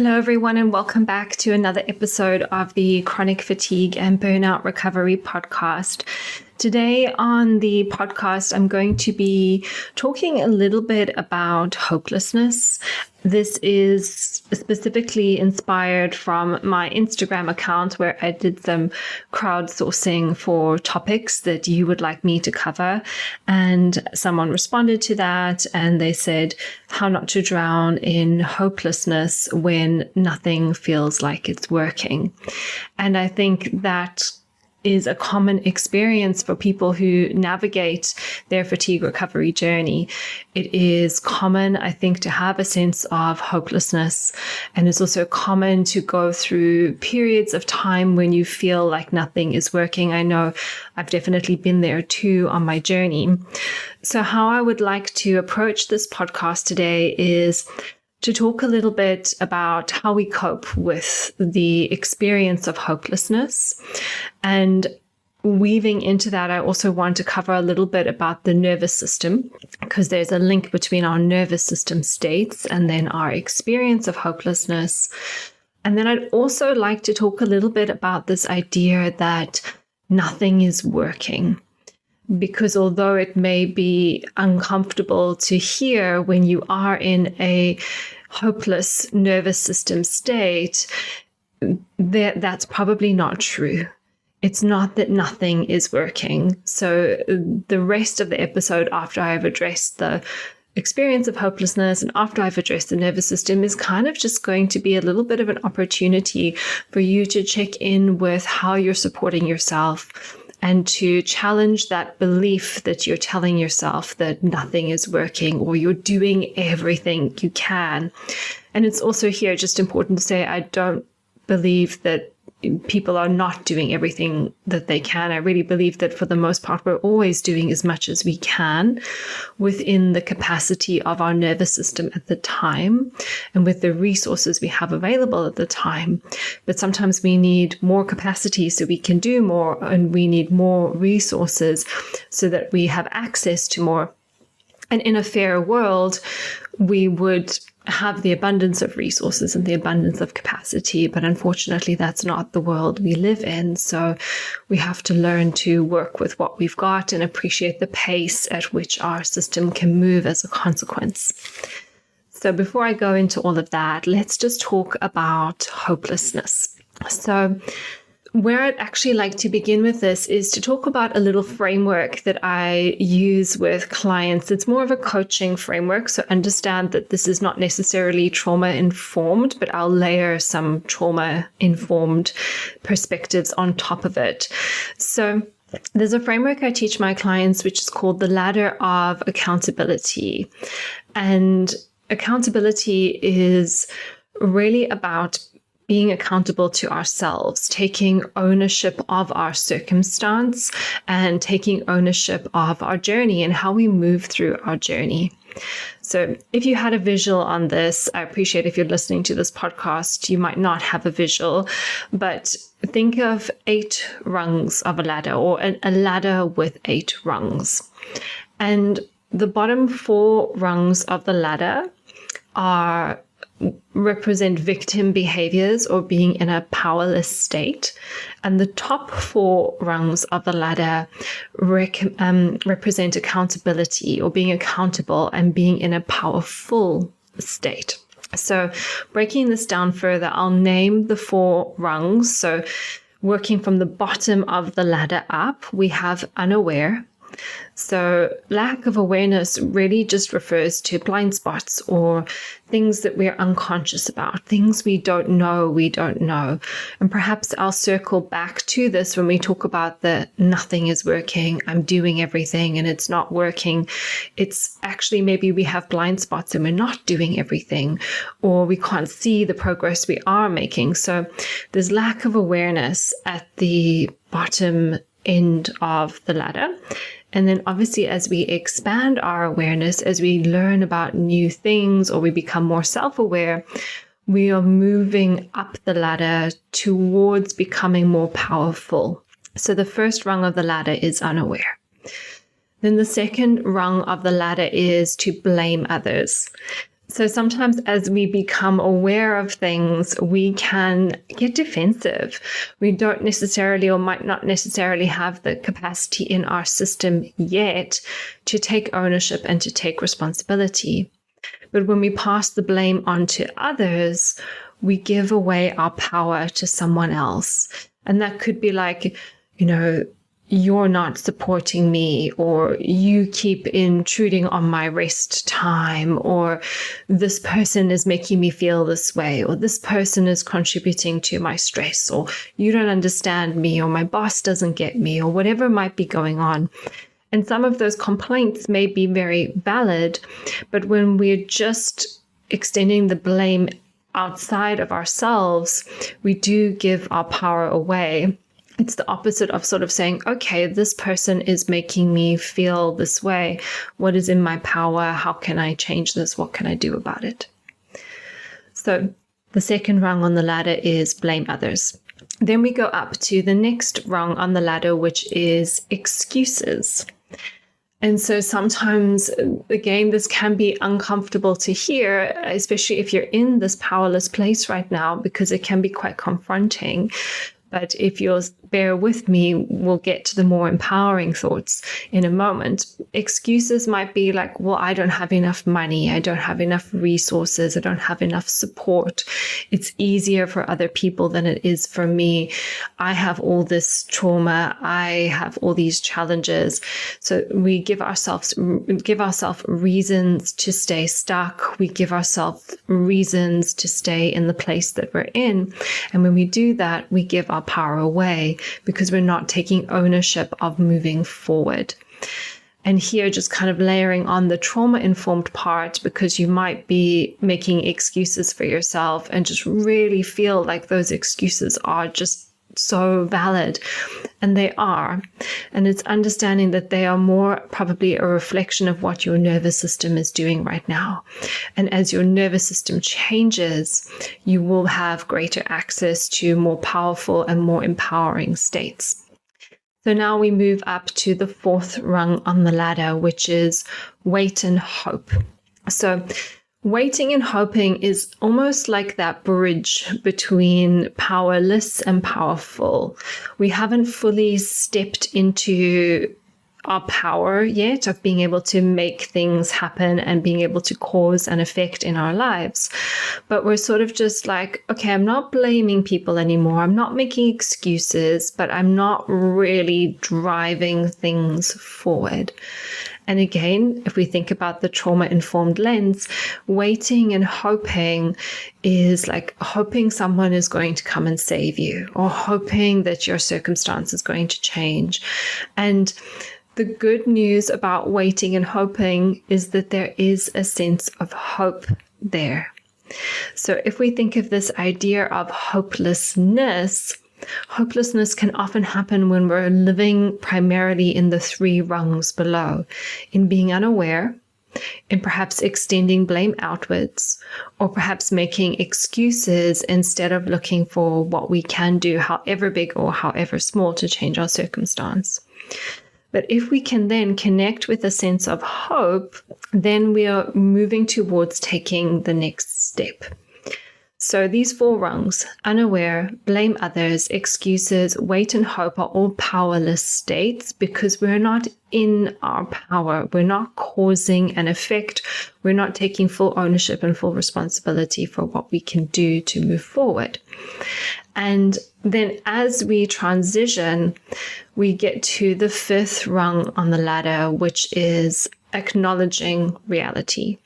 Hello, everyone, and welcome back to another episode of the Chronic Fatigue and Burnout Recovery podcast. Today on the podcast, I'm going to be talking a little bit about hopelessness. This is specifically inspired from my Instagram account where I did some crowdsourcing for topics that you would like me to cover. And someone responded to that and they said, how not to drown in hopelessness when nothing feels like it's working. And I think that is a common experience for people who navigate their fatigue recovery journey. It is common, I think, to have a sense of hopelessness. And it's also common to go through periods of time when you feel like nothing is working. I know I've definitely been there too on my journey. So how I would like to approach this podcast today is to talk a little bit about how we cope with the experience of hopelessness. And weaving into that, I also want to cover a little bit about the nervous system, because there's a link between our nervous system states and then our experience of hopelessness. And then I'd also like to talk a little bit about this idea that nothing is working. Because although it may be uncomfortable to hear when you are in a hopeless nervous system state, that's probably not true. It's not that nothing is working. So the rest of the episode, after I've addressed the experience of hopelessness and after I've addressed the nervous system, is kind of just going to be a little bit of an opportunity for you to check in with how you're supporting yourself and to challenge that belief that you're telling yourself that nothing is working or you're doing everything you can. And it's also here just important to say, I don't believe that people are not doing everything that they can. I really believe that for the most part, we're always doing as much as we can within the capacity of our nervous system at the time and with the resources we have available at the time. But sometimes we need more capacity so we can do more, and we need more resources so that we have access to more. And in a fair world, we would have the abundance of resources and the abundance of capacity. But unfortunately, that's not the world we live in. So we have to learn to work with what we've got and appreciate the pace at which our system can move as a consequence. So before I go into all of that, let's just talk about hopelessness. So where I'd actually like to begin with this is to talk about a little framework that I use with clients. It's more of a coaching framework, so understand that this is not necessarily trauma-informed, but I'll layer some trauma-informed perspectives on top of it. So there's a framework I teach my clients, which is called the ladder of accountability. And accountability is really about being accountable to ourselves, taking ownership of our circumstance and taking ownership of our journey and how we move through our journey. So if you had a visual on this, I appreciate if you're listening to this podcast, you might not have a visual, but think of 8 rungs of a ladder, or a ladder with 8 rungs. And the bottom 4 rungs of the ladder represent victim behaviors or being in a powerless state. And the top 4 rungs of the ladder represent accountability or being accountable and being in a powerful state. So breaking this down further, I'll name the 4 rungs. So working from the bottom of the ladder up, we have unaware. So lack of awareness really just refers to blind spots or things that we're unconscious about, things we don't know. And perhaps I'll circle back to this when we talk about the nothing is working, I'm doing everything and it's not working. It's actually maybe we have blind spots and we're not doing everything, or we can't see the progress we are making. So there's lack of awareness at the bottom end of the ladder. And then obviously as we expand our awareness, as we learn about new things or we become more self-aware, we are moving up the ladder towards becoming more powerful. So the first rung of the ladder is unaware. Then the second rung of the ladder is to blame others. So sometimes as we become aware of things, we can get defensive. We don't necessarily or might not necessarily have the capacity in our system yet to take ownership and to take responsibility. But when we pass the blame on to others, we give away our power to someone else. And that could be like, you're not supporting me, or you keep intruding on my rest time, or this person is making me feel this way, or this person is contributing to my stress, or you don't understand me, or my boss doesn't get me, or whatever might be going on. And some of those complaints may be very valid, but when we're just extending the blame outside of ourselves, we do give our power away. It's the opposite of sort of saying, okay, this person is making me feel this way. What is in my power? How can I change this? What can I do about it? So the second rung on the ladder is blame others. Then we go up to the next rung on the ladder, which is excuses. And so sometimes, again, this can be uncomfortable to hear, especially if you're in this powerless place right now, because it can be quite confronting. But if you'll bear with me, we'll get to the more empowering thoughts in a moment. Excuses might be like, well, I don't have enough money. I don't have enough resources. I don't have enough support. It's easier for other people than it is for me. I have all this trauma. I have all these challenges. So we give ourselves reasons to stay stuck. We give ourselves reasons to stay in the place that we're in. And when we do that, we give our power away because we're not taking ownership of moving forward. And here, just kind of layering on the trauma-informed part, because you might be making excuses for yourself and just really feel like those excuses are just so valid. And they are. And it's understanding that they are more probably a reflection of what your nervous system is doing right now. And as your nervous system changes, you will have greater access to more powerful and more empowering states. So now we move up to the fourth rung on the ladder, which is wait and hope. So waiting and hoping is almost like that bridge between powerless and powerful. We haven't fully stepped into our power yet of being able to make things happen and being able to cause an effect in our lives. But we're sort of just like, okay, I'm not blaming people anymore. I'm not making excuses, but I'm not really driving things forward. And again, if we think about the trauma-informed lens, waiting and hoping is like hoping someone is going to come and save you, or hoping that your circumstance is going to change. And the good news about waiting and hoping is that there is a sense of hope there. So if we think of this idea of hopelessness, hopelessness can often happen when we're living primarily in the three rungs below, in being unaware, in perhaps extending blame outwards, or perhaps making excuses instead of looking for what we can do, however big or however small, to change our circumstance. But if we can then connect with a sense of hope, then we are moving towards taking the next step. So these four rungs, unaware, blame others, excuses, wait and hope, are all powerless states because we're not in our power. We're not causing an effect. We're not taking full ownership and full responsibility for what we can do to move forward. And then as we transition, we get to the fifth rung on the ladder, which is acknowledging reality.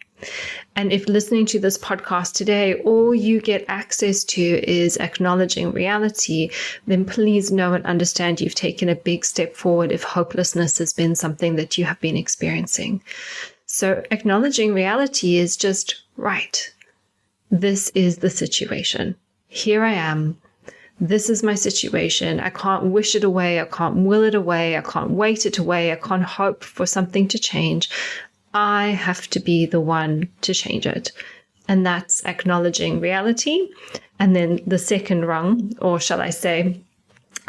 And if listening to this podcast today, all you get access to is acknowledging reality, then please know and understand you've taken a big step forward if hopelessness has been something that you have been experiencing. So acknowledging reality is just, right, this is the situation. Here I am. This is my situation. I can't wish it away. I can't will it away. I can't wait it away. I can't hope for something to change. I have to be the one to change it. And that's acknowledging reality. And then the second rung, or shall I say,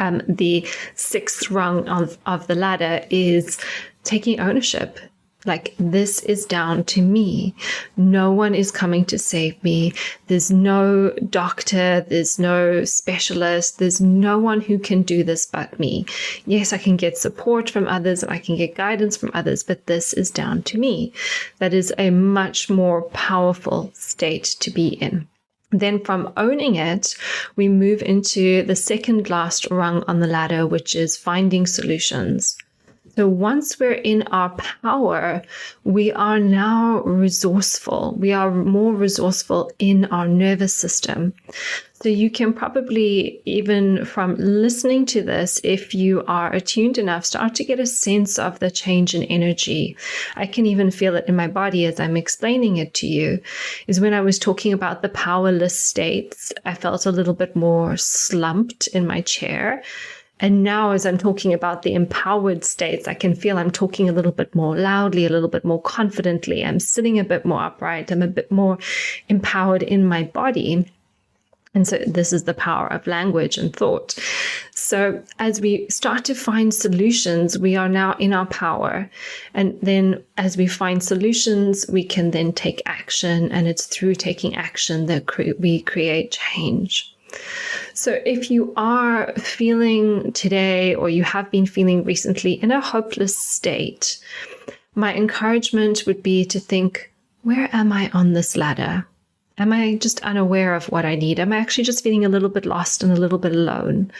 the sixth rung of the ladder is taking ownership Like, this is down to me. No one is coming to save me. There's no doctor. There's no specialist. There's no one who can do this but me. Yes, I can get support from others and I can get guidance from others, but this is down to me. That is a much more powerful state to be in. Then from owning it, we move into the second last rung on the ladder, which is finding solutions. So once we're in our power, we are now resourceful. We are more resourceful in our nervous system. So you can probably, even from listening to this, if you are attuned enough, start to get a sense of the change in energy. I can even feel it in my body as I'm explaining it to you. Is when I was talking about the powerless states, I felt a little bit more slumped in my chair. And now as I'm talking about the empowered states, I can feel I'm talking a little bit more loudly, a little bit more confidently. I'm sitting a bit more upright. I'm a bit more empowered in my body. And so this is the power of language and thought. So as we start to find solutions, we are now in our power. And then as we find solutions, we can then take action. And it's through taking action that we create change. So if you are feeling today, or you have been feeling recently in a hopeless state, my encouragement would be to think, where am I on this ladder? Am I just unaware of what I need? Am I actually just feeling a little bit lost and a little bit alone?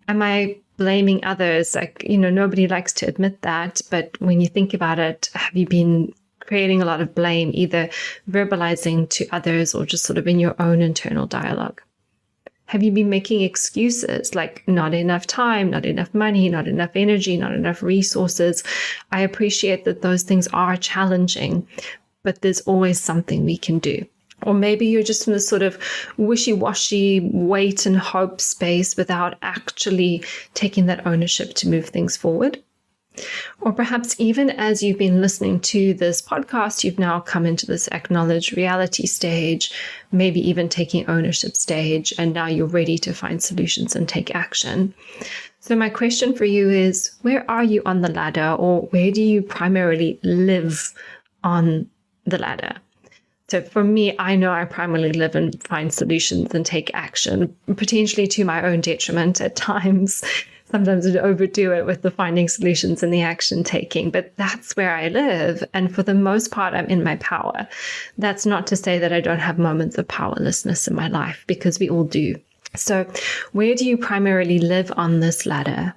Am I blaming others? Like, nobody likes to admit that. But when you think about it, have you been creating a lot of blame, either verbalizing to others or just sort of in your own internal dialogue? Have you been making excuses like not enough time, not enough money, not enough energy, not enough resources? I appreciate that those things are challenging, but there's always something we can do. Or maybe you're just in this sort of wishy-washy wait and hope space without actually taking that ownership to move things forward. Or perhaps even as you've been listening to this podcast, you've now come into this acknowledged reality stage, maybe even taking ownership stage, and now you're ready to find solutions and take action. So my question for you is, where are you on the ladder, or where do you primarily live on the ladder? So for me, I know I primarily live and find solutions and take action, potentially to my own detriment at times. Sometimes I overdo it with the finding solutions and the action taking, but that's where I live. And for the most part, I'm in my power. That's not to say that I don't have moments of powerlessness in my life, because we all do. So where do you primarily live on this ladder?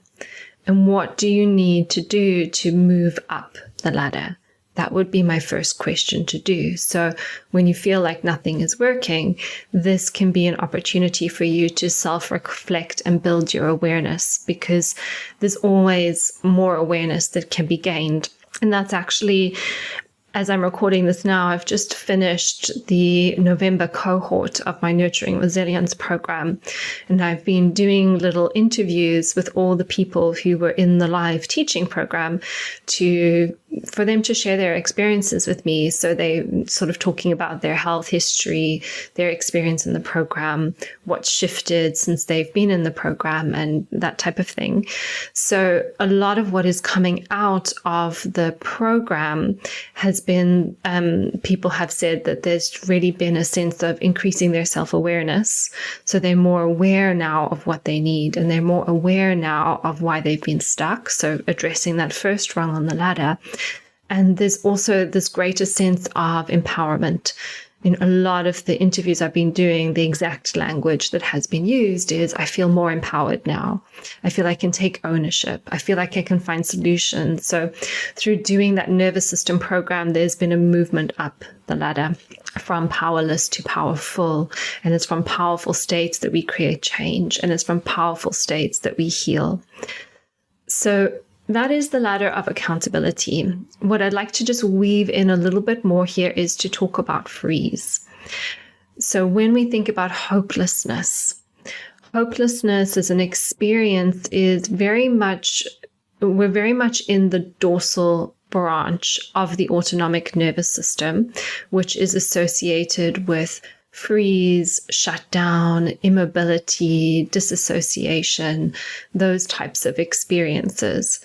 And what do you need to do to move up the ladder? That would be my first question to do. So when you feel like nothing is working, this can be an opportunity for you to self-reflect and build your awareness, because there's always more awareness that can be gained. And that's actually, as I'm recording this now, I've just finished the November cohort of my Nurturing Resilience program. And I've been doing little interviews with all the people who were in the live teaching program for them to share their experiences with me. So they sort of talking about their health history, their experience in the program, what shifted since they've been in the program, and that type of thing. So a lot of what is coming out of the program has been, people have said that there's really been a sense of increasing their self-awareness. So they're more aware now of what they need, and they're more aware now of why they've been stuck. So addressing that first rung on the ladder. And there's also this greater sense of empowerment. In a lot of the interviews I've been doing, the exact language that has been used is, I feel more empowered now. I feel I can take ownership. I feel like I can find solutions. So through doing that nervous system program, there's been a movement up the ladder from powerless to powerful. And it's from powerful states that we create change. And it's from powerful states that we heal. So that is the ladder of accountability. What I'd like to just weave in a little bit more here is to talk about freeze. So when we think about hopelessness as an experience is we're very much in the dorsal branch of the autonomic nervous system, which is associated with freeze, shutdown, immobility, disassociation, those types of experiences.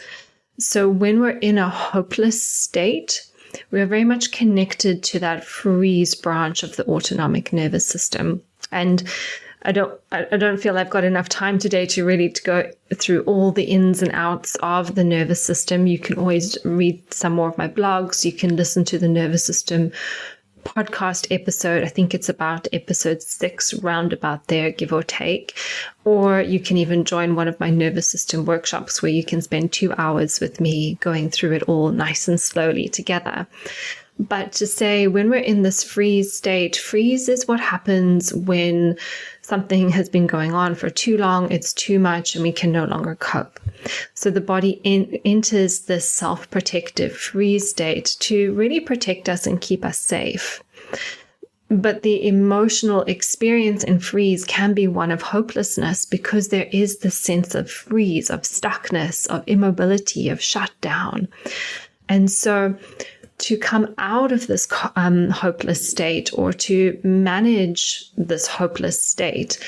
So when we're in a hopeless state, we're very much connected to that freeze branch of the autonomic nervous system. And I don't feel I've got enough time today to go through all the ins and outs of the nervous system. You can always read some more of my blogs. You can listen to the nervous system podcast episode. I think it's about episode 6, roundabout there, give or take. Or you can even join one of my nervous system workshops where you can spend 2 hours with me going through it all nice and slowly together. But to say, when we're in this freeze state, freeze is what happens when something has been going on for too long, it's too much, and we can no longer cope. So the body enters this self-protective freeze state to really protect us and keep us safe. But the emotional experience in freeze can be one of hopelessness, because there is this sense of freeze, of stuckness, of immobility, of shutdown. And so to come out of this hopeless state, or to manage this hopeless state,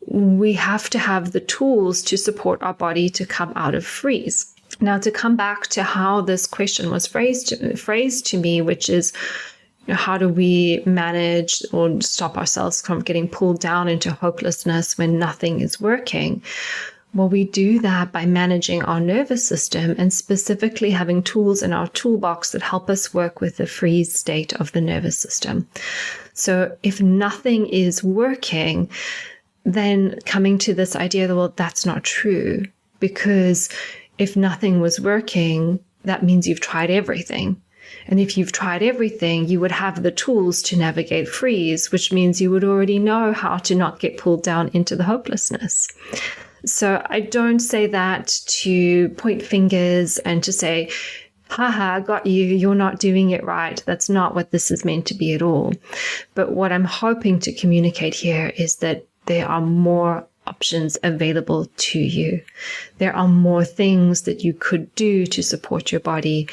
we have to have the tools to support our body to come out of freeze. Now, to come back to how this question was phrased to me, which is, how do we manage or stop ourselves from getting pulled down into hopelessness when nothing is working? Well, we do that by managing our nervous system, and specifically having tools in our toolbox that help us work with the freeze state of the nervous system. So if nothing is working, then coming to this idea that, well, that's not true, because if nothing was working, that means you've tried everything. And if you've tried everything, you would have the tools to navigate freeze, which means you would already know how to not get pulled down into the hopelessness. So I don't say that to point fingers and to say, haha, got you, you're not doing it right. That's not what this is meant to be at all. But what I'm hoping to communicate here is that there are more options available to you. There are more things that you could do to support your body.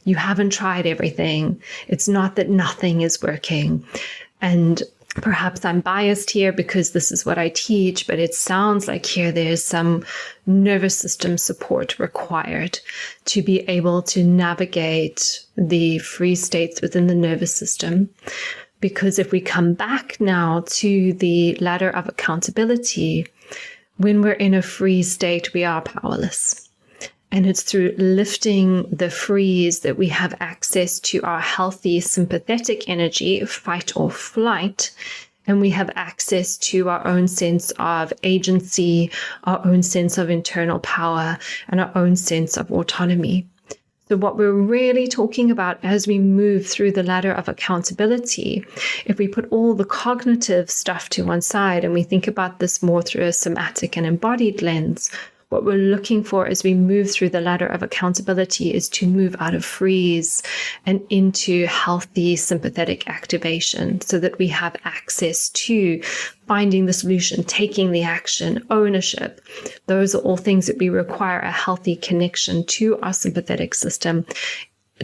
You haven't tried everything. It's not that nothing is working. And perhaps I'm biased here because this is what I teach, but it sounds like here there's some nervous system support required to be able to navigate the freeze states within the nervous system. Because if we come back now to the ladder of accountability, when we're in a freeze state, we are powerless. And it's through lifting the freeze that we have access to our healthy sympathetic energy, fight or flight. And we have access to our own sense of agency, our own sense of internal power, and our own sense of autonomy. So what we're really talking about as we move through the ladder of accountability, if we put all the cognitive stuff to one side and we think about this more through a somatic and embodied lens, what we're looking for as we move through the ladder of accountability is to move out of freeze and into healthy sympathetic activation, so that we have access to finding the solution, taking the action, ownership. Those are all things that we require a healthy connection to our sympathetic system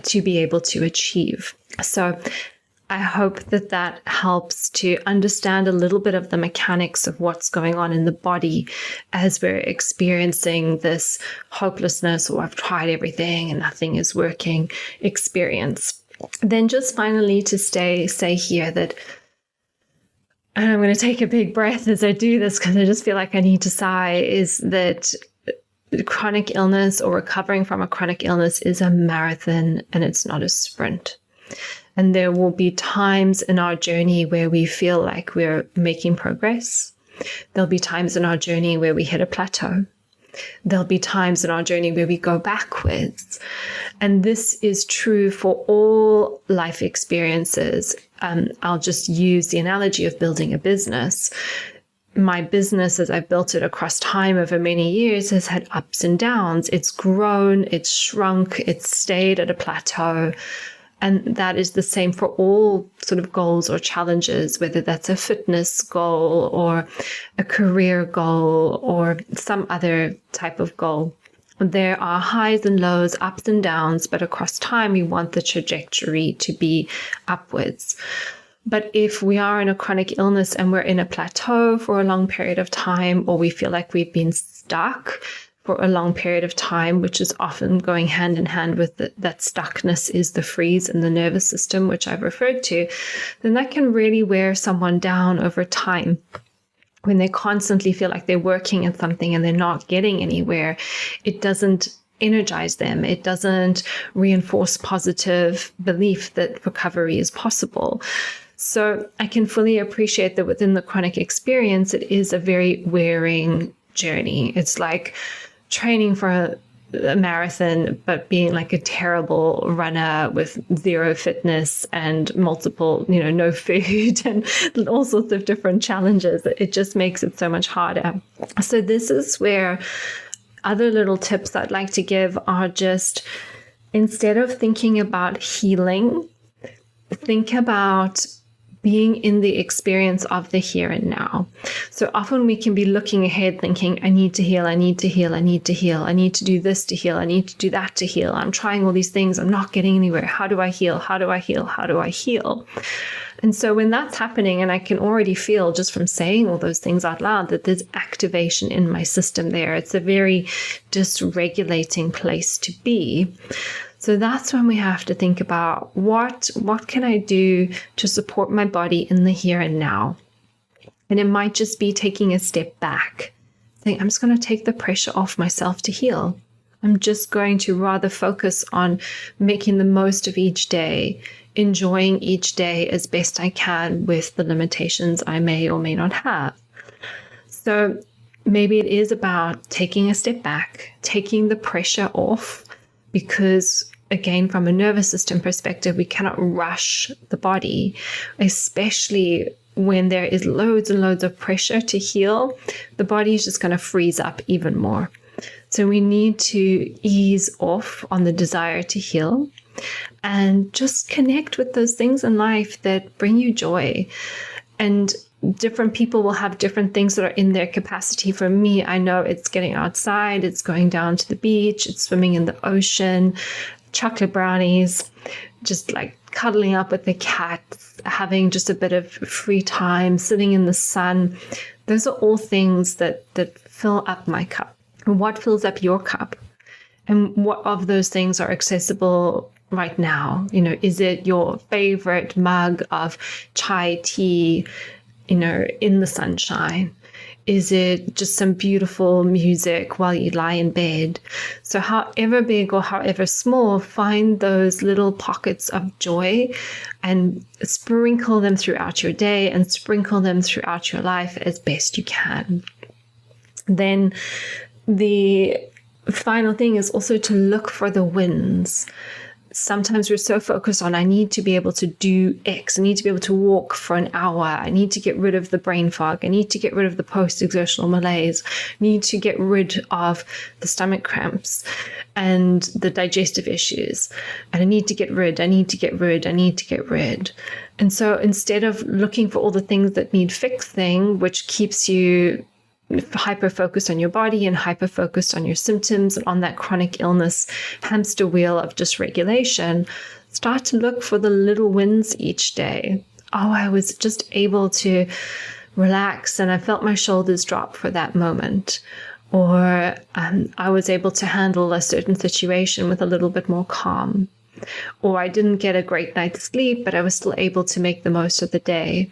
to be able to achieve. So I hope that that helps to understand a little bit of the mechanics of what's going on in the body as we're experiencing this hopelessness, or I've tried everything and nothing is working experience. Then just finally to say here that, and I'm going to take a big breath as I do this because I just feel like I need to sigh, is that chronic illness or recovering from a chronic illness is a marathon and it's not a sprint. And there will be times in our journey where we feel like we're making progress. There'll be times in our journey where we hit a plateau. There'll be times in our journey where we go backwards. And this is true for all life experiences. I'll just use the analogy of building a business. My business, as I've built it across time over many years, has had ups and downs. It's grown, it's shrunk, it's stayed at a plateau. And that is the same for all sort of goals or challenges, whether that's a fitness goal or a career goal or some other type of goal. There are highs and lows, ups and downs, but across time, we want the trajectory to be upwards. But if we are in a chronic illness and we're in a plateau for a long period of time, or we feel like we've been stuck for a long period of time, which is often going hand in hand with that stuckness is the freeze in the nervous system, which I've referred to, then that can really wear someone down over time. When they constantly feel like they're working at something and they're not getting anywhere, it doesn't energize them. It doesn't reinforce positive belief that recovery is possible. So I can fully appreciate that within the chronic experience, it is a very wearing journey. It's like training for a marathon, but being like a terrible runner with zero fitness and multiple, no food and all sorts of different challenges. It just makes it so much harder. So this is where other little tips I'd like to give are just, instead of thinking about healing, think about being in the experience of the here and now. So often we can be looking ahead thinking, I need to heal, I need to heal, I need to heal, I need to do this to heal, I need to do that to heal. I'm trying all these things, I'm not getting anywhere. How do I heal? How do I heal? How do I heal? And so when that's happening, and I can already feel just from saying all those things out loud that there's activation in my system there. It's a very dysregulating place to be. So that's when we have to think about what can I do to support my body in the here and now? And it might just be taking a step back, saying, I'm just going to take the pressure off myself to heal. I'm just going to rather focus on making the most of each day, enjoying each day as best I can with the limitations I may or may not have. So maybe it is about taking a step back, taking the pressure off, because again, from a nervous system perspective, we cannot rush the body, especially when there is loads and loads of pressure to heal. The body is just going to freeze up even more. So we need to ease off on the desire to heal and just connect with those things in life that bring you joy. And different people will have different things that are in their capacity. For me, I know it's getting outside, it's going down to the beach, it's swimming in the ocean, chocolate brownies, just like cuddling up with the cats, having just a bit of free time, sitting in the sun. Those are all things that fill up my cup. And what fills up your cup? And what of those things are accessible right now? Is it your favorite mug of chai tea, in the sunshine? Is it just some beautiful music while you lie in bed? So however big or however small, find those little pockets of joy and sprinkle them throughout your day and sprinkle them throughout your life as best you can. Then the final thing is also to look for the wins. Sometimes we're so focused on, I need to be able to do X. I need to be able to walk for an hour. I need to get rid of the brain fog. I need to get rid of the post-exertional malaise. I need to get rid of the stomach cramps and the digestive issues. And I need to get rid. And so instead of looking for all the things that need fixing, which keeps you hyper-focused on your body and hyper-focused on your symptoms and on that chronic illness hamster wheel of dysregulation, start to look for the little wins each day. Oh, I was just able to relax and I felt my shoulders drop for that moment. Or I was able to handle a certain situation with a little bit more calm. Or I didn't get a great night's sleep, but I was still able to make the most of the day.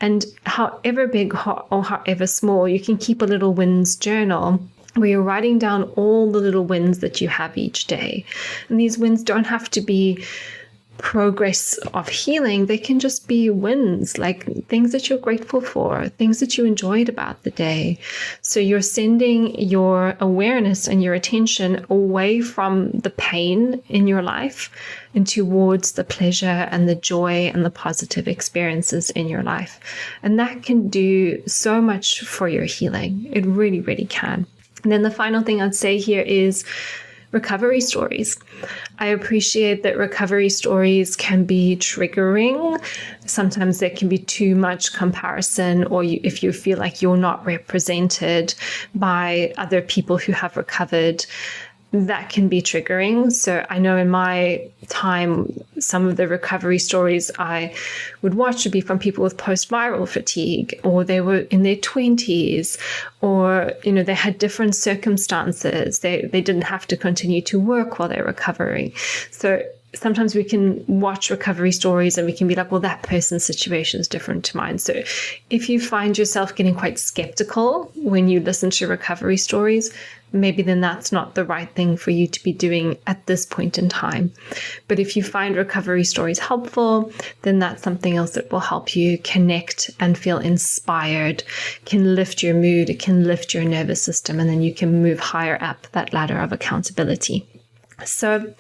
And however big or however small, you can keep a little wins journal where you're writing down all the little wins that you have each day. And these wins don't have to be progress of healing. They can just be wins, like things that you're grateful for, things that you enjoyed about the day. So you're sending your awareness and your attention away from the pain in your life and towards the pleasure and the joy and the positive experiences in your life. And that can do so much for your healing. It really, really can. And then the final thing I'd say here is recovery stories. I appreciate that recovery stories can be triggering. Sometimes there can be too much comparison, or if you feel like you're not represented by other people who have recovered, that can be triggering. So I know in my time, some of the recovery stories I would watch would be from people with post-viral fatigue, or they were in their 20s, or, they had different circumstances. They didn't have to continue to work while they're recovering. So sometimes we can watch recovery stories and we can be like, well, that person's situation is different to mine. So if you find yourself getting quite skeptical when you listen to recovery stories, maybe then that's not the right thing for you to be doing at this point in time. But if you find recovery stories helpful, then that's something else that will help you connect and feel inspired, can lift your mood, it can lift your nervous system, and then you can move higher up that ladder of accountability. So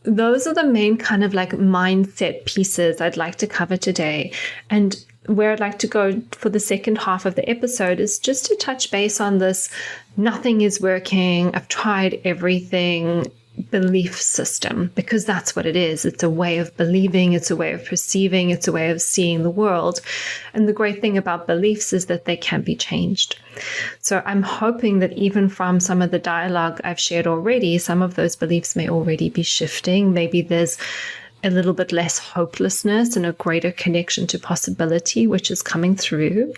those are the main kind of like mindset pieces I'd like to cover today. And where I'd like to go for the second half of the episode is just to touch base on this nothing is working, I've tried everything belief system, because that's what it is. It's a way of believing, it's a way of perceiving, it's a way of seeing the world. And the great thing about beliefs is that they can be changed. So I'm hoping that even from some of the dialogue I've shared already, some of those beliefs may already be shifting. Maybe there's a little bit less hopelessness and a greater connection to possibility, which is coming through.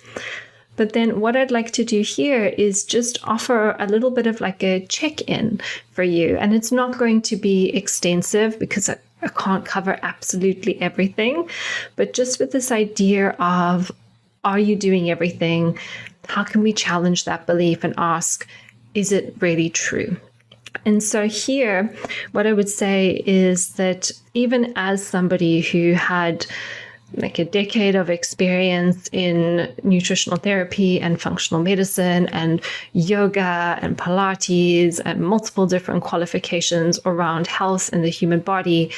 But then what I'd like to do here is just offer a little bit of like a check-in for you. And it's not going to be extensive because I can't cover absolutely everything, but just with this idea of, are you doing everything? How can we challenge that belief and ask, is it really true? And so here, what I would say is that even as somebody who had like a decade of experience in nutritional therapy and functional medicine and yoga and Pilates and multiple different qualifications around health and the human body,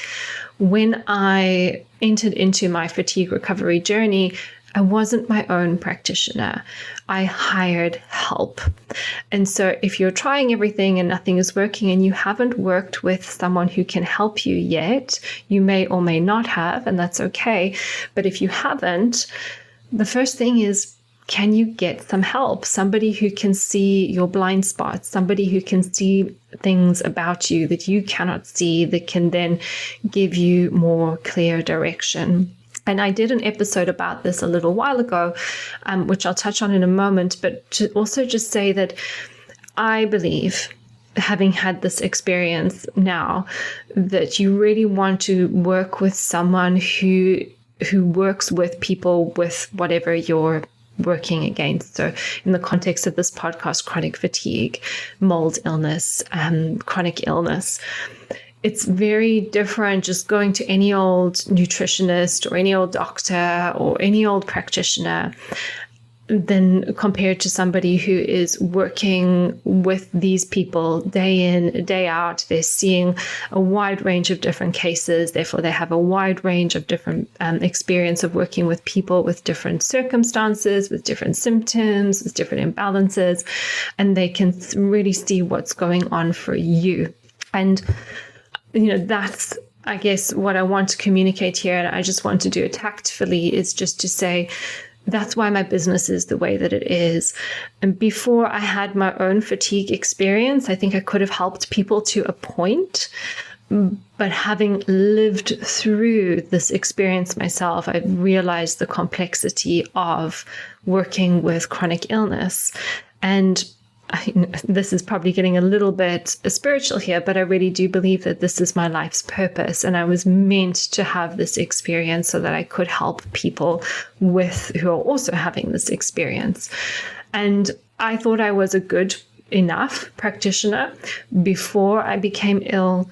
when I entered into my fatigue recovery journey, I wasn't my own practitioner. I hired help. And so if you're trying everything and nothing is working and you haven't worked with someone who can help you yet, you may or may not have, and that's okay. But if you haven't, the first thing is, can you get some help? Somebody who can see your blind spots, somebody who can see things about you that you cannot see, that can then give you more clear direction. And I did an episode about this a little while ago, which I'll touch on in a moment, but to also just say that I believe, having had this experience now, that you really want to work with someone who works with people with whatever you're working against. So in the context of this podcast, chronic fatigue, mold illness, chronic illness, it's very different just going to any old nutritionist or any old doctor or any old practitioner than compared to somebody who is working with these people day in, day out. They're seeing a wide range of different cases. Therefore, they have a wide range of different experience of working with people with different circumstances, with different symptoms, with different imbalances, and they can really see what's going on for you. And that's, I guess, what I want to communicate here. And I just want to do it tactfully, is just to say, that's why my business is the way that it is. And before I had my own fatigue experience, I think I could have helped people to a point. But having lived through this experience myself, I realized the complexity of working with chronic illness. And this is probably getting a little bit spiritual here, but I really do believe that this is my life's purpose. And I was meant to have this experience so that I could help people who are also having this experience. And I thought I was a good enough practitioner before I became ill.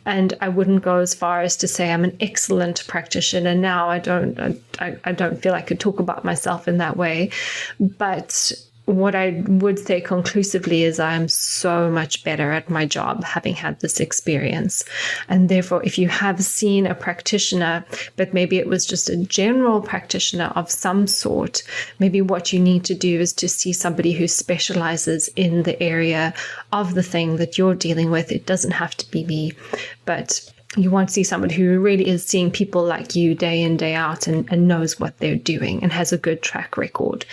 And I wouldn't go as far as to say I'm an excellent practitioner now. I don't feel I could talk about myself in that way. But what I would say conclusively is I'm so much better at my job having had this experience. And therefore, if you have seen a practitioner, but maybe it was just a general practitioner of some sort, maybe what you need to do is to see somebody who specializes in the area of the thing that you're dealing with. It doesn't have to be me, but you want to see someone who really is seeing people like you day in, day out and knows what they're doing and has a good track record.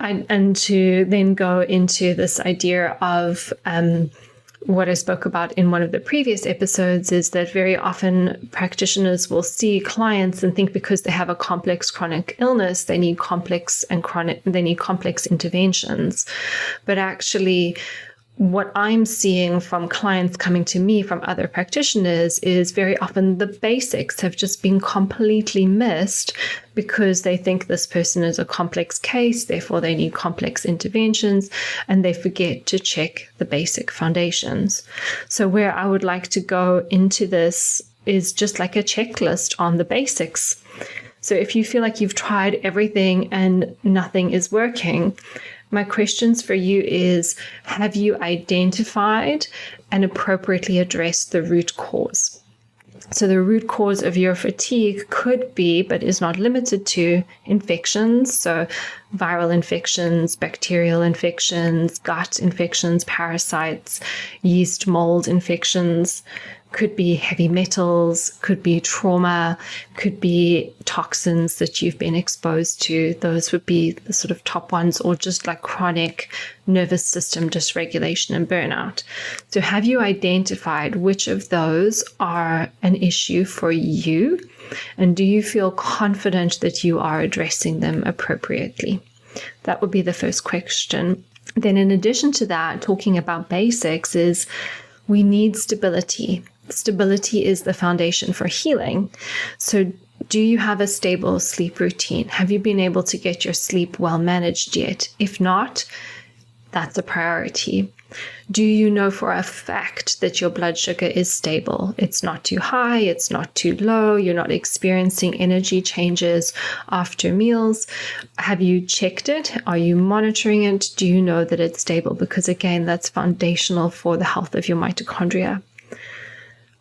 And to then go into this idea of what I spoke about in one of the previous episodes is that very often practitioners will see clients and think because they have a complex chronic illness, they need complex interventions. But actually, what I'm seeing from clients coming to me from other practitioners is very often the basics have just been completely missed because they think this person is a complex case, therefore they need complex interventions, and they forget to check the basic foundations. So where I would like to go into this is just like a checklist on the basics. So if you feel like you've tried everything and nothing is working, my questions for you is, have you identified and appropriately addressed the root cause? So the root cause of your fatigue could be, but is not limited to, infections. So viral infections, bacterial infections, gut infections, parasites, yeast, mold infections. Could be heavy metals, could be trauma, could be toxins that you've been exposed to. Those would be the sort of top ones, or just like chronic nervous system dysregulation and burnout. So have you identified which of those are an issue for you? And do you feel confident that you are addressing them appropriately? That would be the first question. Then in addition to that, talking about basics is we need stability. Stability is the foundation for healing. So do you have a stable sleep routine? Have you been able to get your sleep well managed yet? If not, that's a priority. Do you know for a fact that your blood sugar is stable? It's not too high, it's not too low, you're not experiencing energy changes after meals. Have you checked it? Are you monitoring it? Do you know that it's stable? Because again, that's foundational for the health of your mitochondria.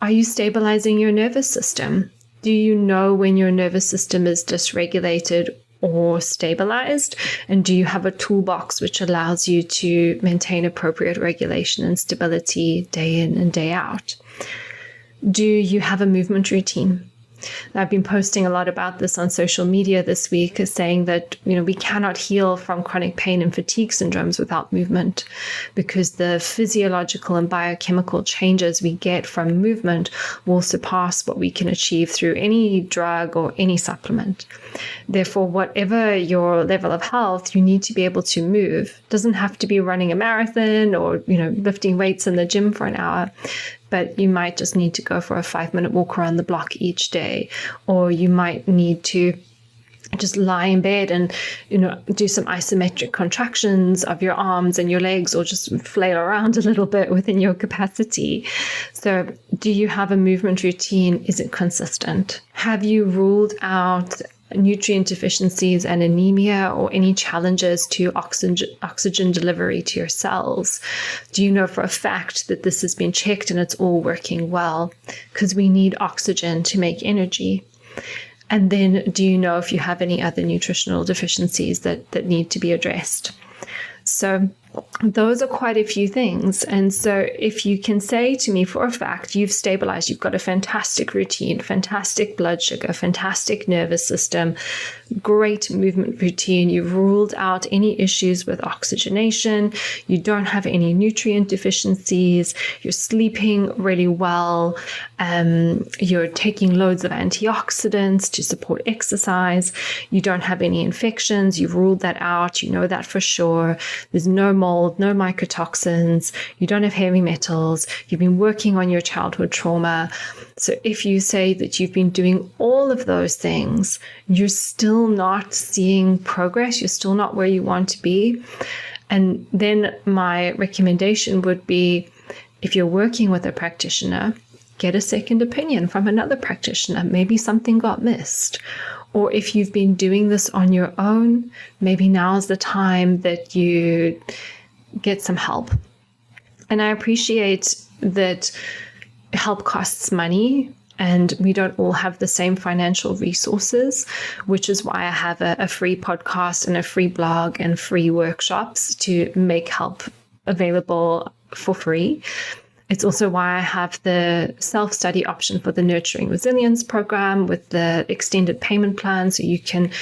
Are you stabilizing your nervous system? Do you know when your nervous system is dysregulated or stabilized? And do you have a toolbox which allows you to maintain appropriate regulation and stability day in and day out? Do you have a movement routine? I've been posting a lot about this on social media this week, saying that, we cannot heal from chronic pain and fatigue syndromes without movement, because the physiological and biochemical changes we get from movement will surpass what we can achieve through any drug or any supplement. Therefore, whatever your level of health, you need to be able to move. It doesn't have to be running a marathon or, lifting weights in the gym for an hour. But you might just need to go for a 5-minute walk around the block each day, or you might need to just lie in bed and, do some isometric contractions of your arms and your legs, or just flail around a little bit within your capacity. So do you have a movement routine? Is it consistent? Have you ruled out nutrient deficiencies and anemia, or any challenges to oxygen delivery to your cells? Do you know for a fact that this has been checked and it's all working well? Because we need oxygen to make energy. And then do you know if you have any other nutritional deficiencies that need to be addressed? So those are quite a few things. And so if you can say to me for a fact, you've stabilized, you've got a fantastic routine, fantastic blood sugar, fantastic nervous system, great movement routine, you've ruled out any issues with oxygenation, you don't have any nutrient deficiencies, you're sleeping really well, you're taking loads of antioxidants to support exercise, you don't have any infections, you've ruled that out, you know that for sure, there's no mold, no mycotoxins, you don't have heavy metals, you've been working on your childhood trauma. So if you say that you've been doing all of those things, you're still not seeing progress, you're still not where you want to be. And then my recommendation would be, if you're working with a practitioner, get a second opinion from another practitioner. Maybe something got missed. Or if you've been doing this on your own, maybe now's the time that you get some help. And I appreciate that help costs money, and we don't all have the same financial resources, which is why I have a free podcast and a free blog and free workshops to make help available for free. It's also why I have the self-study option for the Nurturing Resilience program with the extended payment plan, so you can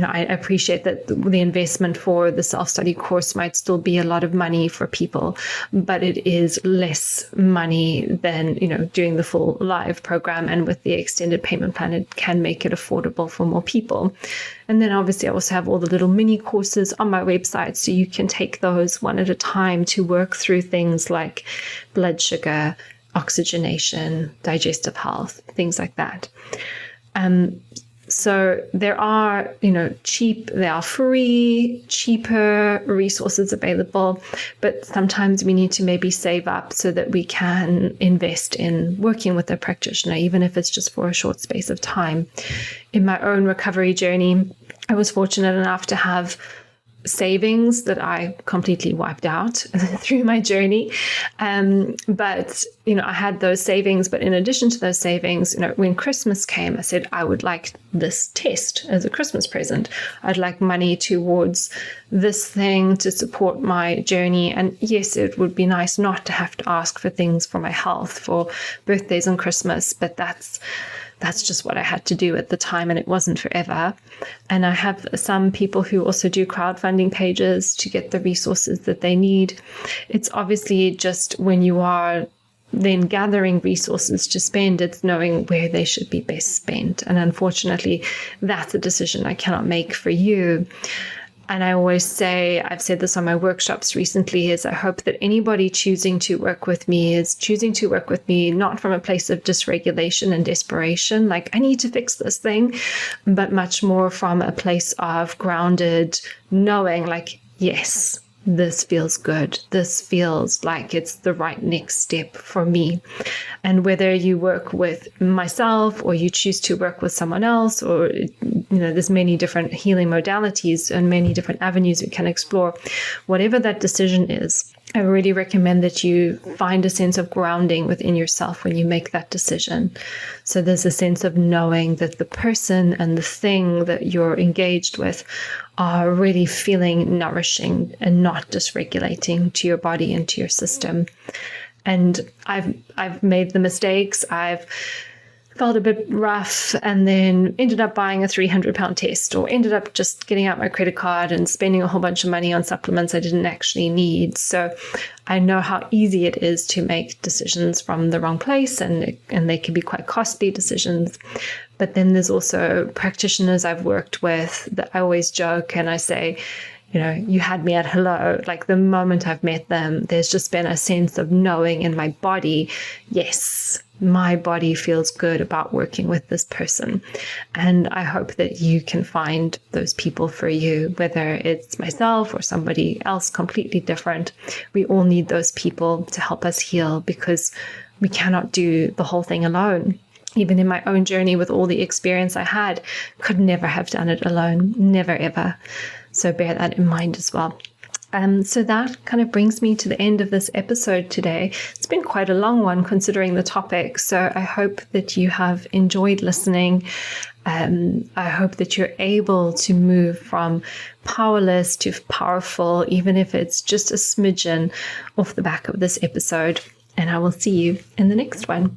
I appreciate that the investment for the self-study course might still be a lot of money for people, but it is less money than, doing the full live program. And with the extended payment plan, it can make it affordable for more people. And then obviously I also have all the little mini courses on my website, so you can take those one at a time to work through things like blood sugar, oxygenation, digestive health, things like that. So there are, there are free, cheaper resources available, but sometimes we need to maybe save up so that we can invest in working with a practitioner, even if it's just for a short space of time. In my own recovery journey, I was fortunate enough to have savings that I completely wiped out through my journey. But I had those savings. But in addition to those savings, when Christmas came, I said, I would like this test as a Christmas present. I'd like money towards this thing to support my journey. And yes, it would be nice not to have to ask for things for my health, for birthdays and Christmas, but that's just what I had to do at the time, and it wasn't forever. And I have some people who also do crowdfunding pages to get the resources that they need. It's obviously just when you are then gathering resources to spend, it's knowing where they should be best spent. And unfortunately, that's a decision I cannot make for you. And I always say, I've said this on my workshops recently, is I hope that anybody choosing to work with me is choosing to work with me not from a place of dysregulation and desperation, like I need to fix this thing, but much more from a place of grounded knowing, like, yes, this feels good. This feels like it's the right next step for me. And whether you work with myself or you choose to work with someone else, or, there's many different healing modalities and many different avenues we can explore, whatever that decision is, I really recommend that you find a sense of grounding within yourself when you make that decision. So there's a sense of knowing that the person and the thing that you're engaged with are really feeling nourishing and not dysregulating to your body and to your system. And I've made the mistakes. I've felt a bit rough and then ended up buying a £300 test, or ended up just getting out my credit card and spending a whole bunch of money on supplements I didn't actually need. So I know how easy it is to make decisions from the wrong place, and they can be quite costly decisions. But then there's also practitioners I've worked with that I always joke and I say, you had me at hello. Like the moment I've met them, there's just been a sense of knowing in my body, yes, my body feels good about working with this person. And I hope that you can find those people for you, whether it's myself or somebody else completely different. We all need those people to help us heal, because we cannot do the whole thing alone. Even in my own journey with all the experience I had, could never have done it alone. Never, ever. So bear that in mind as well. So that kind of brings me to the end of this episode today. It's been quite a long one considering the topic. So I hope that you have enjoyed listening. I hope that you're able to move from powerless to powerful, even if it's just a smidgen off the back of this episode. And I will see you in the next one.